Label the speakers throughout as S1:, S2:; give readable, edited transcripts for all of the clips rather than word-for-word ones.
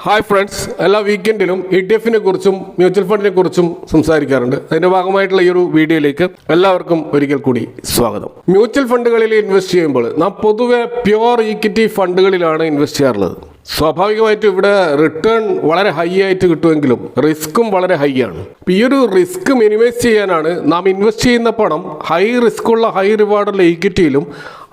S1: Hi friends, എല്ലാ വീക്കെൻഡിലും ETF കുറിച്ചും mutual ഫണ്ടിനെ കുറിച്ചും സംസാരിക്കാറുണ്ട്. അതിന്റെ ഭാഗമായിട്ടുള്ള ഈ ഒരു വീഡിയോയിലേക്ക് എല്ലാവർക്കും ഒരിക്കൽ കൂടി സ്വാഗതം. മ്യൂച്വൽ ഫണ്ടുകളിൽ ഇൻവെസ്റ്റ് ചെയ്യുമ്പോൾ നാം പൊതുവെ പ്യുവർ ഈക്വിറ്റി ഫണ്ടുകളിലാണ് ഇൻവെസ്റ്റ് ചെയ്യാറുള്ളത്. സ്വാഭാവികമായിട്ടും ഇവിടെ റിട്ടേൺ വളരെ ഹൈ ആയിട്ട് കിട്ടുമെങ്കിലും റിസ്ക്കും വളരെ ഹൈ ആണ്. ഈ ഒരു റിസ്ക് മിനിമൈസ് ചെയ്യാനാണ് നാം ഇൻവെസ്റ്റ് ചെയ്യുന്ന പണം ഹൈ റിസ്ക്കുള്ള ഹൈ റിവാർഡുള്ള ഈക്വിറ്റിയിലും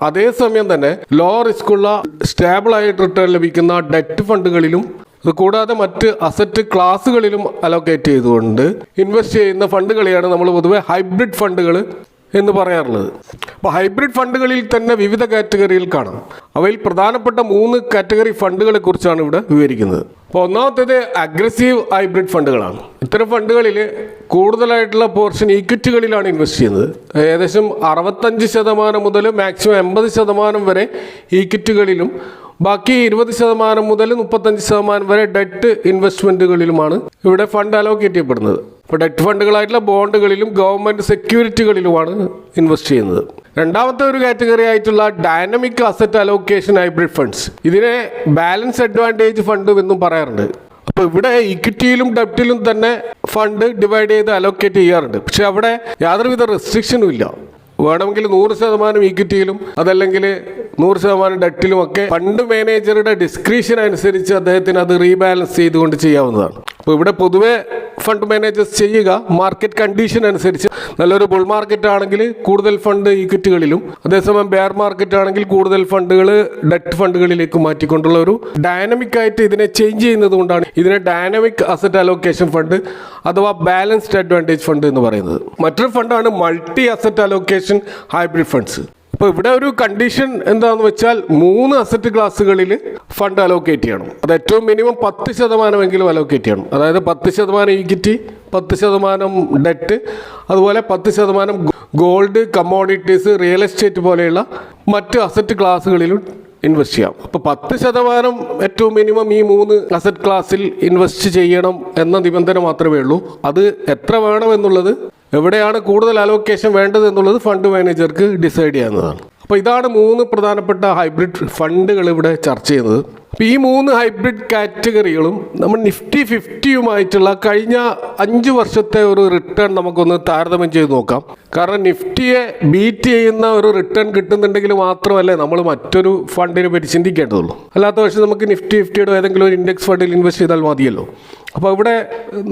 S1: അതേസമയം തന്നെ ലോ റിസ്ക്കുള്ള സ്റ്റേബിൾ ആയിട്ട് റിട്ടേൺ ലഭിക്കുന്ന ഡെറ്റ് ഫണ്ടുകളിലും ഇത് കൂടാതെ മറ്റ് അസറ്റ് ക്ലാസ്സുകളിലും അലോക്കേറ്റ് ചെയ്തുകൊണ്ട് ഇൻവെസ്റ്റ് ചെയ്യുന്ന ഫണ്ടുകളെയാണ് നമ്മൾ പൊതുവെ ഹൈബ്രിഡ് ഫണ്ടുകൾ എന്ന് പറയാറുള്ളത്. അപ്പോൾ ഹൈബ്രിഡ് ഫണ്ടുകളിൽ തന്നെ വിവിധ കാറ്റഗറിയിൽ കാണാം. അവയിൽ പ്രധാനപ്പെട്ട 3 കാറ്റഗറി ഫണ്ടുകളെ കുറിച്ചാണ് ഇവിടെ വിവരിക്കുന്നത്. അപ്പോൾ ഒന്നാമത്തേത് അഗ്രസീവ് ഹൈബ്രിഡ് ഫണ്ടുകളാണ്. ഇത്തരം ഫണ്ടുകളിൽ കൂടുതലായിട്ടുള്ള പോർഷൻ ഈക്വിറ്റികളിലാണ് ഇൻവെസ്റ്റ് ചെയ്യുന്നത്. ഏകദേശം 65% മുതൽ മാക്സിമം 80% വരെ ഈക്വിറ്റികളിലും ബാക്കി 20% മുതൽ 35% വരെ ഡെറ്റ് ഇൻവെസ്റ്റ്മെൻറ്റുകളിലുമാണ് ഇവിടെ ഫണ്ട് അലോക്കേറ്റ് ചെയ്യപ്പെടുന്നത്. ഇപ്പോൾ ഡെറ്റ് ഫണ്ടുകളായിട്ടുള്ള ബോണ്ടുകളിലും ഗവൺമെൻറ് സെക്യൂരിറ്റികളിലുമാണ് ഇൻവെസ്റ്റ് ചെയ്യുന്നത്. രണ്ടാമത്തെ ഒരു കാറ്റഗറി ആയിട്ടുള്ള dynamic asset allocation hybrid funds, ഇതിനെ ബാലൻസ് അഡ്വാൻറ്റേജ് ഫണ്ട് എന്നും പറയാറുണ്ട്. അപ്പോൾ ഇവിടെ ഇക്വിറ്റിയിലും ഡെപ്റ്റിലും തന്നെ ഫണ്ട് ഡിവൈഡ് ചെയ്ത് അലോക്കേറ്റ് ചെയ്യാറുണ്ട്. പക്ഷെ അവിടെ യാതൊരുവിധ റെസ്ട്രിക്ഷനും ഇല്ല. വേണമെങ്കിൽ 100% ഈക്വിറ്റിയിലും അതല്ലെങ്കിൽ 100% ഡെറ്റിലും ഒക്കെ ഫണ്ട് മാനേജറുടെ ഡിസ്ക്രിപ്ഷൻ അനുസരിച്ച് അദ്ദേഹത്തിന് അത് റീബാലൻസ് ചെയ്തുകൊണ്ട് ചെയ്യാവുന്നതാണ്. അപ്പോൾ ഇവിടെ പൊതുവെ ഫണ്ട് മാനേജേഴ്സ് ചെയ്യുക മാർക്കറ്റ് കണ്ടീഷൻ അനുസരിച്ച്, നല്ലൊരു ബുൾ മാർക്കറ്റ് ആണെങ്കിൽ കൂടുതൽ ഫണ്ട് ഈക്വിറ്റികളിലും അതേസമയം ബെയർ മാർക്കറ്റ് ആണെങ്കിൽ കൂടുതൽ ഫണ്ടുകൾ ഡെറ്റ് ഫണ്ടുകളിലേക്ക് മാറ്റിക്കൊണ്ടുള്ള ഒരു ഡൈനമിക് ആയിട്ട് ഇതിനെ ചേഞ്ച് ചെയ്യുന്നത് കൊണ്ടാണ് ഇതിനെ ഡൈനമിക് അസറ്റ് അലോക്കേഷൻ ഫണ്ട് അഥവാ ബാലൻസ്ഡ് അഡ്വാൻറ്റേജ് ഫണ്ട് എന്ന് പറയുന്നത്. മറ്റൊരു ഫണ്ടാണ് multi asset allocation hybrid funds. അപ്പോൾ ഇവിടെ ഒരു കണ്ടീഷൻ എന്താണെന്ന് വെച്ചാൽ 3 അസറ്റ് ക്ലാസ്സുകളിൽ ഫണ്ട് അലോക്കേറ്റ് ചെയ്യണം. അത് ഏറ്റവും മിനിമം 10% അലോക്കേറ്റ് ചെയ്യണം. അതായത് 10% ഈക്വിറ്റി, 10% ഡെറ്റ്, അതുപോലെ 10% ഗോൾഡ്, കമ്മോഡിറ്റീസ്, റിയൽ എസ്റ്റേറ്റ് പോലെയുള്ള മറ്റ് അസറ്റ് ക്ലാസ്സുകളിലും ഇൻവെസ്റ്റ് ചെയ്യാം. അപ്പോൾ 10% ഏറ്റവും മിനിമം ഈ 3 അസറ്റ് ക്ലാസ്സിൽ ഇൻവെസ്റ്റ് ചെയ്യണം എന്ന നിബന്ധന മാത്രമേ ഉള്ളൂ. അത് എത്ര വേണമെന്നുള്ളത്, എവിടെയാണ് കൂടുതൽ അലോക്കേഷൻ വേണ്ടത് എന്നുള്ളത് ഫണ്ട് മാനേജർക്ക് ഡിസൈഡ് ചെയ്യാവുന്നതാണ്. അപ്പോൾ ഇതാണ് 3 പ്രധാനപ്പെട്ട ഹൈബ്രിഡ് ഫണ്ടുകൾ ഇവിടെ ചർച്ച ചെയ്യുന്നത്. അപ്പോൾ ഈ 3 ഹൈബ്രിഡ് കാറ്റഗറികളും നമ്മൾ നിഫ്റ്റി 50യുമായിട്ടുള്ള കഴിഞ്ഞ 5 വർഷത്തെ ഒരു റിട്ടേൺ നമുക്കൊന്ന് താരതമ്യം ചെയ്ത് നോക്കാം. കാരണം നിഫ്റ്റിയെ ബീറ്റ് ചെയ്യുന്ന ഒരു റിട്ടേൺ കിട്ടുന്നുണ്ടെങ്കിൽ മാത്രമല്ലേ നമ്മൾ മറ്റൊരു ഫണ്ടിനെ പറ്റി ചിന്തിക്കേണ്ടതുള്ളൂ. അല്ലാത്ത പക്ഷം നമുക്ക് നിഫ്റ്റി 50യുടെ ഏതെങ്കിലും ഒരു ഇൻഡെക്സ് ഫണ്ടിൽ ഇൻവെസ്റ്റ് ചെയ്താൽ മതിയല്ലോ. അപ്പോൾ ഇവിടെ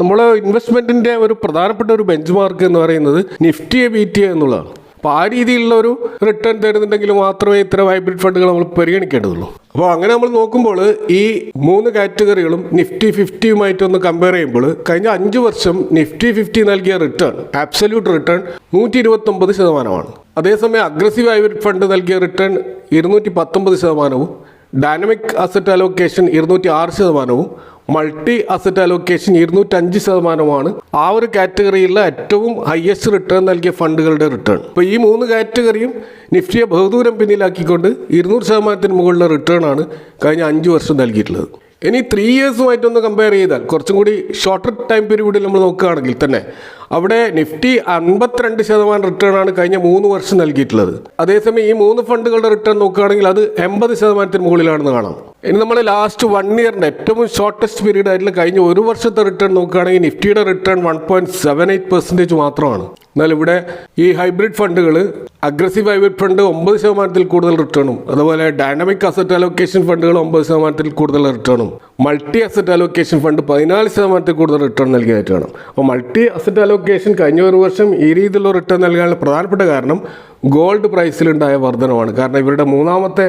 S1: നമ്മൾ ഇൻവെസ്റ്റ്മെൻറ്റിൻ്റെ ഒരു പ്രധാനപ്പെട്ട ഒരു ബെഞ്ച് മാർക്ക് എന്ന് പറയുന്നത് നിഫ്റ്റിയെ ബീറ്റ് ചെയ്യുക എന്നുള്ളതാണ്. അപ്പോൾ ആ രീതിയിലുള്ള ഒരു റിട്ടേൺ തരുന്നുണ്ടെങ്കിൽ മാത്രമേ ഇത്തരം ഹൈബ്രിഡ് ഫണ്ടുകൾ നമ്മൾ പരിഗണിക്കേണ്ടതുള്ളൂ. അപ്പോൾ അങ്ങനെ നമ്മൾ നോക്കുമ്പോൾ ഈ 3 കാറ്റഗറികളും നിഫ്റ്റി 50യുമായിട്ടൊന്ന് കമ്പയർ ചെയ്യുമ്പോൾ കഴിഞ്ഞ 5 വർഷം നിഫ്റ്റി 50 നൽകിയ റിട്ടേൺ, ആബ്സല്യൂട്ട് റിട്ടേൺ 129%. അതേസമയം അഗ്രസീവ് ഹൈബ്രിഡ് ഫണ്ട് നൽകിയ return 219%, dynamic asset allocation 206%, multi asset allocation 205%. ആ ഒരു കാറ്റഗറിയിലെ ഏറ്റവും ഹയസ്റ്റ് റിട്ടേൺ നൽകിയ ഫണ്ടുകളുടെ റിട്ടേൺ. ഇപ്പോൾ ഈ 3 കാറ്റഗറിയും നിഫ്റ്റിയെ ബഹുദൂരം പിന്നിലാക്കിക്കൊണ്ട് 200% മുകളിലെ റിട്ടേൺ ആണ് കഴിഞ്ഞ 5 വർഷം നൽകിയിട്ടുള്ളത്. ഇനി 3 ഇയേഴ്സുമായിട്ടൊന്ന് കമ്പയർ ചെയ്താൽ, കുറച്ചും കൂടി ഷോർട്ടർ ടൈം പീരീഡിൽ നമ്മൾ നോക്കുകയാണെങ്കിൽ തന്നെ അവിടെ നിഫ്റ്റി 52% റിട്ടേൺ ആണ് കഴിഞ്ഞ 3 വർഷം നൽകിയിട്ടുള്ളത്. അതേസമയം ഈ 3 ഫണ്ടുകളുടെ റിട്ടേൺ നോക്കുകയാണെങ്കിൽ അത് 80% മുകളിലാണെന്ന് കാണാം. ഇനി നമ്മൾ ലാസ്റ്റ് 1 ഇയറിൻ്റെ ഏറ്റവും ഷോർട്ടസ്റ്റ് പീരീഡ് ആയിട്ടുള്ള കഴിഞ്ഞ 1 വർഷത്തെ റിട്ടേൺ നോക്കുകയാണെങ്കിൽ നിഫ്റ്റിയുടെ റിട്ടേൺ 1.78% മാത്രമാണ്. എന്നാൽ ഇവിടെ ഈ ഹൈബ്രിഡ് ഫണ്ടുകൾ, അഗ്രസീവ് ഹൈബ്രിഡ് ഫണ്ട് 9% കൂടുതൽ റിട്ടേണും, അതുപോലെ ഡൈനമിക് അസറ്റ് അലോക്കേഷൻ ഫണ്ടുകൾ 9% കൂടുതൽ റിട്ടേണും, മൾട്ടി അസറ്റ് അലോക്കേഷൻ ഫണ്ട് 14% കൂടുതൽ റിട്ടേൺ നൽകിയതായിട്ട് കാണാം. അപ്പോൾ മൾട്ടി അസറ്റ് അലോക്കേഷൻ കഴിഞ്ഞ 1 വർഷം ഈ രീതിയിലുള്ള റിട്ടേൺ നൽകാനുള്ള പ്രധാനപ്പെട്ട കാരണം ഗോൾഡ് പ്രൈസിലുണ്ടായ വർധനമാണ്. കാരണം ഇവരുടെ 3ാമത്തെ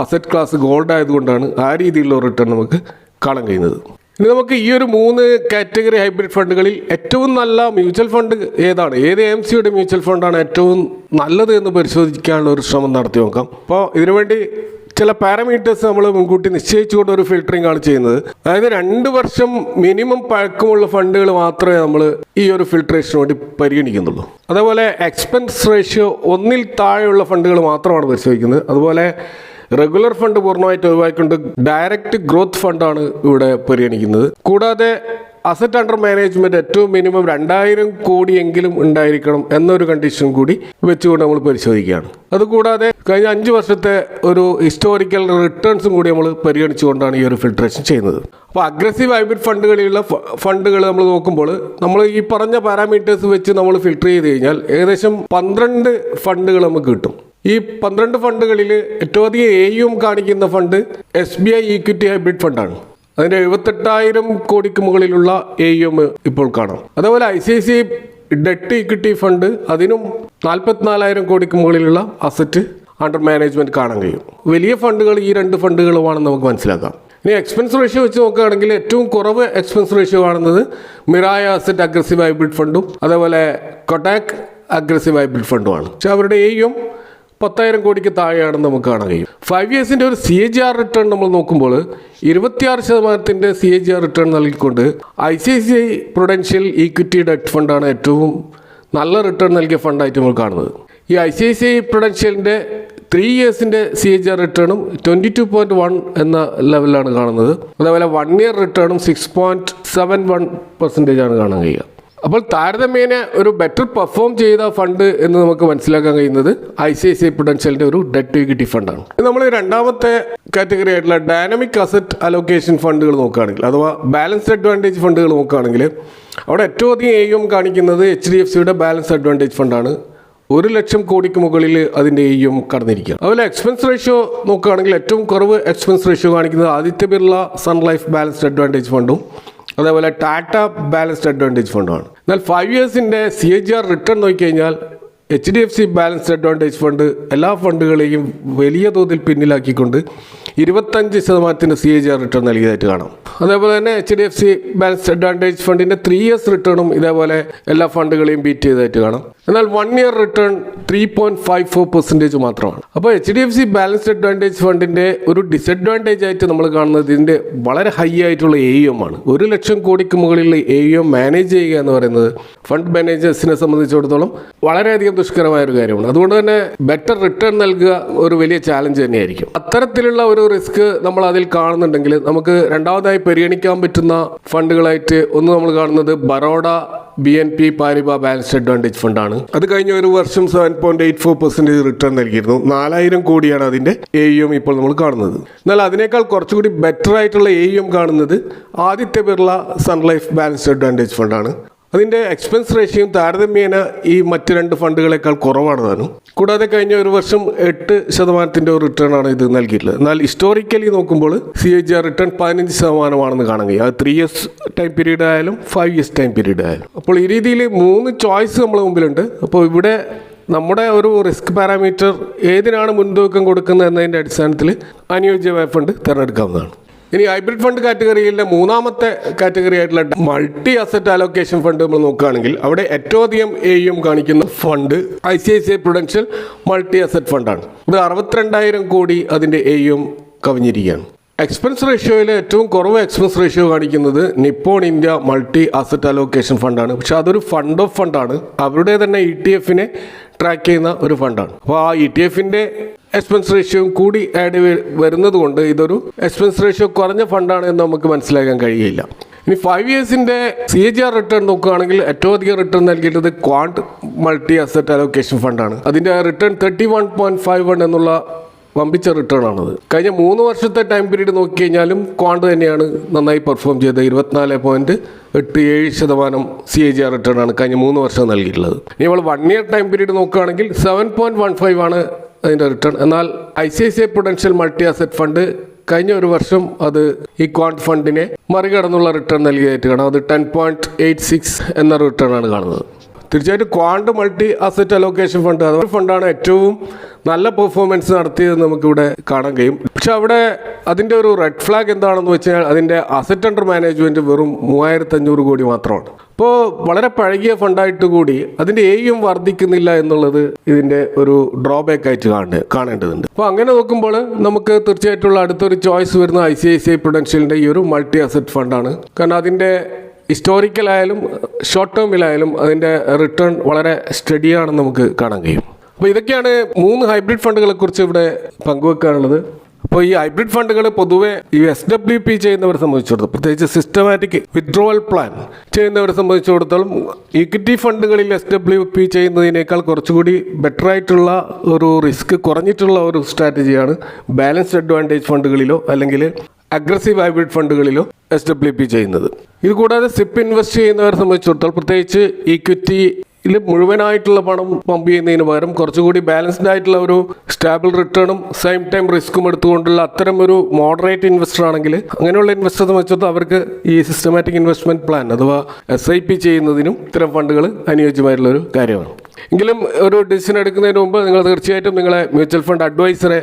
S1: അസറ്റ് ക്ലാസ് ഗോൾഡ് ആയതുകൊണ്ടാണ് ആ രീതിയിലുള്ള റിട്ടേൺ നമുക്ക് കാണാൻ കഴിയുന്നത്. ഇനി നമുക്ക് ഈ ഒരു 3 കാറ്റഗറി ഹൈബ്രിഡ് ഫണ്ടുകളിൽ ഏറ്റവും നല്ല മ്യൂച്വൽ ഫണ്ട് ഏതാണ്, ഏത് AMCയുടെ മ്യൂച്വൽ ഫണ്ടാണ് ഏറ്റവും നല്ലത് എന്ന് പരിശോധിക്കാനുള്ള ഒരു ശ്രമം നടത്തി നോക്കാം. അപ്പോൾ ഇതിനുവേണ്ടി ചില പാരാമീറ്റേഴ്സ് നമ്മൾ മുൻകൂട്ടി നിശ്ചയിച്ചുകൊണ്ട് ഒരു ഫിൽറ്ററിംഗ് ആണ് ചെയ്യുന്നത്. അതായത് 2 വർഷം മിനിമം പഴക്കമുള്ള ഫണ്ടുകൾ മാത്രമേ നമ്മൾ ഈ ഒരു ഫിൽട്രേഷന് വേണ്ടി പരിഗണിക്കുന്നുള്ളൂ. അതേപോലെ എക്സ്പെൻസ് റേഷ്യോ 1ൽ താഴെയുള്ള ഫണ്ടുകൾ മാത്രമാണ് പരിശോധിക്കുന്നത്. അതുപോലെ റെഗുലർ ഫണ്ട് പൂർണ്ണമായിട്ട് ഒഴിവാക്കിക്കൊണ്ട് ഡയറക്റ്റ് ഗ്രോത്ത് ഫണ്ടാണ് ഇവിടെ പരിഗണിക്കുന്നത്. കൂടാതെ അസറ്റ് അണ്ടർ മാനേജ്മെന്റ് ഏറ്റവും മിനിമം 2000 കോടിയെങ്കിലും ഉണ്ടായിരിക്കണം എന്നൊരു കണ്ടീഷൻ കൂടി വെച്ചുകൊണ്ട് നമ്മൾ പരിശോധിക്കുകയാണ്. അതുകൂടാതെ കഴിഞ്ഞ 5 വർഷത്തെ ഒരു ഹിസ്റ്റോറിക്കൽ റിട്ടേൺസും കൂടി നമ്മൾ പരിഗണിച്ചുകൊണ്ടാണ് ഈ ഒരു ഫിൽട്രേഷൻ ചെയ്യുന്നത്. അപ്പോൾ അഗ്രസീവ് ഹൈബ്രിഡ് ഫണ്ടുകളിലുള്ള ഫണ്ടുകൾ നമ്മൾ നോക്കുമ്പോൾ നമ്മൾ ഈ പറഞ്ഞ പാരാമീറ്റേഴ്സ് വെച്ച് നമ്മൾ ഫിൽട്ടർ ചെയ്ത് കഴിഞ്ഞാൽ ഏകദേശം 12 ഫണ്ടുകൾ നമുക്ക് കിട്ടും. ഈ 12 ഫണ്ടുകളിൽ ഏറ്റവും അധികം AUM കാണിക്കുന്ന ഫണ്ട് SBI ഈക്വിറ്റി ഹൈബ്രിഡ് ഫണ്ടാണ്. അതിൻ്റെ 78,000 കോടിക്ക് മുകളിലുള്ള AUM ഇപ്പോൾ കാണാം. അതേപോലെ ICICI ഡെറ്റ് ഇക്വിറ്റി ഫണ്ട്, അതിനും 44,000 കോടിക്ക് മുകളിലുള്ള അസറ്റ് അണ്ടർ മാനേജ്മെന്റ് കാണാൻ കഴിയും. വലിയ ഫണ്ടുകൾ ഈ 2 ഫണ്ടുകളുമാണെന്ന് നമുക്ക് മനസ്സിലാക്കാം. ഇനി എക്സ്പെൻസ് റേഷ്യോ വെച്ച് നോക്കുകയാണെങ്കിൽ ഏറ്റവും കുറവ് എക്സ്പെൻസ് റേഷ്യോ കാണുന്നത് മിറായ അസറ്റ് അഗ്രസീവ് ഹൈബ്രിഡ് ഫണ്ടും അതേപോലെ കൊട്ടാക് അഗ്രസീവ് ഹൈബ്രിഡ് ഫണ്ടുമാണ്. പക്ഷെ അവരുടെ AUM 10,000 കോടിക്ക് താഴെയാണെന്ന് നമുക്ക് കാണാൻ കഴിയും. 5 ഇയേഴ്സിൻ്റെ ഒരു CAGR റിട്ടേൺ നമ്മൾ നോക്കുമ്പോൾ 26% CAGR റിട്ടേൺ നൽകിക്കൊണ്ട് ICICI പ്രൊഡൻഷ്യൽ ഈക്വിറ്റി ഡെറ്റ് ഫണ്ടാണ് ഏറ്റവും നല്ല റിട്ടേൺ നൽകിയ ഫണ്ടായിട്ട് നമ്മൾ കാണുന്നത്. ഈ ICICI പ്രൊഡൻഷ്യലിൻ്റെ 3 ഇയേഴ്സിൻ്റെ CAGR റിട്ടേണും 22.1 എന്ന ലെവലിലാണ് കാണുന്നത്. അതേപോലെ 1 ഇയർ റിട്ടേണും 6.71% ആണ് കാണാൻ കഴിയുക. അപ്പോൾ താരതമ്യേന ഒരു ബെറ്റർ പെർഫോം ചെയ്ത ഫണ്ട് എന്ന് നമുക്ക് മനസ്സിലാക്കാൻ കഴിയുന്നത് ICICI പ്രൊഡൻഷ്യലിൻ്റെ ഒരു ഡെറ്റ് ഇക്വിറ്റി ഫണ്ടാണ്. നമ്മൾ രണ്ടാമത്തെ കാറ്റഗറി ആയിട്ടുള്ള ഡൈനാമിക് അസറ്റ് അലോക്കേഷൻ ഫണ്ടുകൾ നോക്കുകയാണെങ്കിൽ അഥവാ ബാലൻസ്ഡ് അഡ്വാൻറ്റേജ് ഫണ്ടുകൾ നോക്കുകയാണെങ്കിൽ അവിടെ ഏറ്റവും അധികം AUM കാണിക്കുന്നത് HDFCയുടെ ബാലൻസ് അഡ്വാൻറ്റേജ് ഫണ്ടാണ്. 1 ലക്ഷം കോടിക്ക് മുകളിൽ അതിൻ്റെ AUM കടന്നിരിക്കുക. അതുപോലെ എക്സ്പെൻസ് റേഷ്യോ നോക്കുകയാണെങ്കിൽ ഏറ്റവും കുറവ് എക്സ്പെൻസ് റേഷ്യോ കാണിക്കുന്നത് Aditya Birla sun life balanced advantage ഫണ്ടും അതേപോലെ ടാറ്റ ബാലൻസ്ഡ് അഡ്വാൻറ്റേജ് ഫണ്ടുമാണ്. എന്നാൽ 5 ഇയേഴ്സിൻ്റെ CAGR റിട്ടേൺ നോക്കിക്കഴിഞ്ഞാൽ HDFC ബാലൻസ്ഡ് അഡ്വാൻറ്റേജ് ഫണ്ട് എല്ലാ ഫണ്ടുകളെയും വലിയ തോതിൽ പിന്നിലാക്കിക്കൊണ്ട് 25% CAGR റിട്ടേൺ നൽകിയതായിട്ട് കാണാം. അതേപോലെ തന്നെ HDFC ബാലൻസ്ഡ് അഡ്വാൻറ്റേജ് ഫണ്ടിൻ്റെ 3 ഇയേഴ്സ് റിട്ടേണും ഇതേപോലെ എല്ലാ ഫണ്ടുകളെയും ബീറ്റ് ചെയ്തതായിട്ട് കാണാം. എന്നാൽ 1 ഇയർ റിട്ടേൺ 3.54% മാത്രമാണ്. അപ്പോൾ HDFC ബാലൻസ്ഡ് അഡ്വാൻറ്റേജ് ഫണ്ടിൻ്റെ ഒരു ഡിസഡ്വാൻറ്റേജ് ആയിട്ട് നമ്മൾ കാണുന്നത് ഇതിൻ്റെ വളരെ ഹൈ ആയിട്ടുള്ള AUM ആണ്. 1 ലക്ഷം കോടിക്ക് മുകളിലുള്ള AUM മാനേജ് ചെയ്യുക എന്ന് പറയുന്നത് ഫണ്ട് മാനേജേഴ്സിനെ സംബന്ധിച്ചിടത്തോളം വളരെയധികം ദുഷ്കരമായ ഒരു കാര്യമാണ്. അതുകൊണ്ട് തന്നെ ബെറ്റർ റിട്ടേൺ നൽകുക ഒരു വലിയ ചാലഞ്ച് തന്നെയായിരിക്കും. അത്തരത്തിലുള്ള ഒരു റിസ്ക് നമ്മൾ അതിൽ കാണുന്നുണ്ടെങ്കിൽ നമുക്ക് രണ്ടാമതായി പരിഗണിക്കാൻ പറ്റുന്ന ഫണ്ടുകളായിട്ട് ഒന്ന് നമ്മൾ കാണുന്നത് ബറോഡ BNP പാരിബ ബാലൻസ്ഡ് അഡ്വാൻറ്റേജ് ഫണ്ടാണ്. അത് കഴിഞ്ഞ ഒരു വർഷം 7.84% റിട്ടേൺ നൽകിയിരുന്നു. 4,000 കോടിയാണ് അതിൻ്റെ AUM ഇപ്പോൾ നമ്മൾ കാണുന്നത്. എന്നാൽ അതിനേക്കാൾ കുറച്ചുകൂടി ബെറ്റർ ആയിട്ടുള്ള AUM കാണുന്നത് Aditya Birla sun life balanced advantage ഫണ്ടാണ്. അതിൻ്റെ എക്സ്പെൻസ് റേഷ്യോയും താരതമ്യേന ഈ മറ്റ് 2 ഫണ്ടുകളെക്കാൾ കുറവാണ് താനും. കൂടാതെ കഴിഞ്ഞ ഒരു വർഷം 8% ഒരു റിട്ടേൺ ആണ് ഇത് നൽകിയിട്ടുള്ളത്. എന്നാൽ ഹിസ്റ്റോറിക്കലി നോക്കുമ്പോൾ CAGR റിട്ടേൺ 15% കാണാൻ കഴിയും. അത് 3 ഇയേഴ്സ് ടൈം പീരീഡ് ആയാലും 5 ഇയേഴ്സ് ടൈം പീരീഡ് ആയാലും. അപ്പോൾ ഈ രീതിയിൽ 3 ചോയ്സ് നമ്മുടെ മുമ്പിലുണ്ട്. അപ്പോൾ ഇവിടെ നമ്മുടെ ഒരു റിസ്ക് പാരാമീറ്റർ ഏതിനാണ് മുൻതൂക്കം കൊടുക്കുന്നത് എന്നതിൻ്റെ അടിസ്ഥാനത്തിൽ അനുയോജ്യമായ ഫണ്ട് തിരഞ്ഞെടുക്കാവുന്നതാണ്. ഇനി ഹൈബ്രിഡ് ഫണ്ട് കാറ്റഗറിയിലെ മൂന്നാമത്തെ കാറ്റഗറി ആയിട്ടുള്ള മൾട്ടി അസറ്റ് അലോക്കേഷൻ ഫണ്ട് നമ്മൾ നോക്കുകയാണെങ്കിൽ അവിടെ ഏറ്റവും അധികം AUM കാണിക്കുന്ന ഫണ്ട് ICICI പ്രൊഡൻഷ്യൽ മൾട്ടി അസറ്റ് ഫണ്ടാണ്. ഇത് 62,000 കോടി അതിൻ്റെ AUM കവിഞ്ഞിരിക്കുകയാണ്. എക്സ്പെൻസ് റേഷ്യോയിൽ ഏറ്റവും കുറവ് എക്സ്പെൻസ് റേഷ്യോ കാണിക്കുന്നത് Nippon India multi asset allocation ഫണ്ടാണ്. പക്ഷെ അതൊരു ഫണ്ട് ഓഫ് ഫണ്ടാണ്. അവരുടെ തന്നെ ETF-നെ ട്രാക്ക് ചെയ്യുന്ന ഒരു ഫണ്ടാണ്. അപ്പോൾ ആ ETF-ന്റെ എക്സ്പെൻസ് റേഷ്യോ കൂടി ആഡ് വരുന്നത് കൊണ്ട് ഇതൊരു എക്സ്പെൻസ് റേഷ്യോ കുറഞ്ഞ ഫണ്ടാണ് എന്ന് നമുക്ക് മനസ്സിലാക്കാൻ കഴിയില്ല. ഇനി 5 ഇയേഴ്സിൻ്റെ CAGR റിട്ടേൺ നോക്കുകയാണെങ്കിൽ ഏറ്റവും അധികം റിട്ടേൺ നൽകിയിട്ടുള്ളത് ക്വാണ്ട് മൾട്ടി അസറ്റ് അലോക്കേഷൻ ഫണ്ടാണ്. അതിൻ്റെ റിട്ടേൺ 31.51 എന്നുള്ള വമ്പിച്ച റിട്ടേൺ ആണത്. കഴിഞ്ഞ 3 വർഷത്തെ ടൈം പീരീഡ് നോക്കിക്കഴിഞ്ഞാലും ക്വാണ്ട് തന്നെയാണ് നന്നായി പെർഫോം ചെയ്തത്. 24.87% CAGR റിട്ടേൺ ആണ് കഴിഞ്ഞ 3 വർഷം നൽകിയിട്ടുള്ളത്. ഇനി നമ്മൾ 1 ഇയർ ടൈം പീരീഡ് നോക്കുകയാണെങ്കിൽ 7.15 ആണ് അതിൻ്റെ റിട്ടേൺ. എന്നാൽ ICICI prudential multi asset fund കഴിഞ്ഞ ഒരു വർഷം അത് ഈ ക്വാണ്ട് ഫണ്ടിനെ മറികടന്നുള്ള റിട്ടേൺ നൽകിയതായിട്ട് കാണാം. അത് 10.86 എന്ന റിട്ടേൺ ആണ് കാണുന്നത്. തീർച്ചയായിട്ടും Quant multi asset allocation fund അതൊരു ഫണ്ടാണ് ഏറ്റവും നല്ല പെർഫോമൻസ് നടത്തിയതെന്ന് നമുക്കിവിടെ കാണാൻ കഴിയും. പക്ഷെ അവിടെ അതിൻ്റെ ഒരു റെഡ് ഫ്ലാഗ് എന്താണെന്ന് വെച്ചാൽ അതിൻ്റെ അസറ്റ് അണ്ടർ മാനേജ്മെൻറ്റ് വെറും 3,500 കോടി മാത്രമാണ്. അപ്പോൾ വളരെ പഴകിയ ഫണ്ടായിട്ട് കൂടി അതിൻ്റെ AUM വർദ്ധിക്കുന്നില്ല എന്നുള്ളത് ഇതിൻ്റെ ഒരു ഡ്രോബാക്ക് ആയിട്ട് കാണേണ്ടതുണ്ട്. അപ്പോൾ അങ്ങനെ നോക്കുമ്പോൾ നമുക്ക് തീർച്ചയായിട്ടുള്ള അടുത്തൊരു ചോയ്സ് വരുന്ന ICICI പ്രൊഡൻഷ്യലിൻ്റെ ഈ ഒരു മൾട്ടി അസറ്റ് ഫണ്ടാണ്. കാരണം അതിൻ്റെ ഹിസ്റ്റോറിക്കലായാലും ഷോർട്ട് ടേമിലായാലും അതിൻ്റെ റിട്ടേൺ വളരെ സ്റ്റഡിയാണെന്ന് നമുക്ക് കാണാൻ കഴിയും. അപ്പോൾ ഇതൊക്കെയാണ് 3 ഹൈബ്രിഡ് ഫണ്ടുകളെ കുറിച്ച് ഇവിടെ പങ്കുവെക്കാനുള്ളത്. അപ്പോൾ ഈ ഹൈബ്രിഡ് ഫണ്ടുകൾ പൊതുവെ ഈ SWP ചെയ്യുന്നവരെ സംബന്ധിച്ചിടത്തോളം, പ്രത്യേകിച്ച് സിസ്റ്റമാറ്റിക് വിത്ഡ്രോവൽ പ്ലാൻ ചെയ്യുന്നവരെ സംബന്ധിച്ചിടത്തോളം ഇക്വിറ്റി ഫണ്ടുകളിൽ SWP ചെയ്യുന്നതിനേക്കാൾ കുറച്ചുകൂടി ബെറ്റർ ആയിട്ടുള്ള ഒരു റിസ്ക് കുറഞ്ഞിട്ടുള്ള ഒരു സ്ട്രാറ്റജിയാണ് ബാലൻസ്ഡ് അഡ്വാൻറ്റേജ് ഫണ്ടുകളിലോ അല്ലെങ്കിൽ അഗ്രസീവ് ഹൈബ്രിഡ് ഫണ്ടുകളിലോ SWP ചെയ്യുന്നത്. ഇത് കൂടാതെ സിപ്പ് ഇൻവെസ്റ്റ് ചെയ്യുന്നവരെ സംബന്ധിച്ചിടത്തോളം, പ്രത്യേകിച്ച് ഈക്വിറ്റിയിൽ മുഴുവനായിട്ടുള്ള പണം പമ്പ് ചെയ്യുന്നതിന് പകരം കുറച്ചുകൂടി ബാലൻസ്ഡ് ആയിട്ടുള്ള ഒരു സ്റ്റാബിൾ റിട്ടേണും സെയിം ടൈം റിസ്ക്കും എടുത്തുകൊണ്ടുള്ള അത്തരം ഒരു മോഡറേറ്റ് ഇൻവെസ്റ്റർ ആണെങ്കിൽ, അങ്ങനെയുള്ള ഇൻവെസ്റ്ററെ സംബന്ധിച്ചിടത്തോളം അവർക്ക് ഈ സിസ്റ്റമാറ്റിക് ഇൻവെസ്റ്റ്മെന്റ് പ്ലാൻ അഥവാ SIP ചെയ്യുന്നതിനും ഇത്തരം ഫണ്ടുകൾ അനുയോജ്യമായിട്ടുള്ള ഒരു കാര്യമാണ്. എങ്കിലും ഒരു ഡിസിഷൻ എടുക്കുന്നതിന് മുമ്പ് നിങ്ങൾ തീർച്ചയായിട്ടും നിങ്ങളെ മ്യൂച്വൽ ഫണ്ട് അഡ്വൈസറെ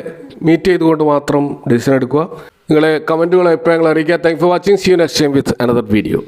S1: മീറ്റ് ചെയ്തുകൊണ്ട് മാത്രം ഡിസിഷൻ എടുക്കുക. നിങ്ങളെ കമൻറ്റുകൾ അഭിപ്രായങ്ങൾ അറിയിക്കുക. Thanks for watching. See you next time with another video.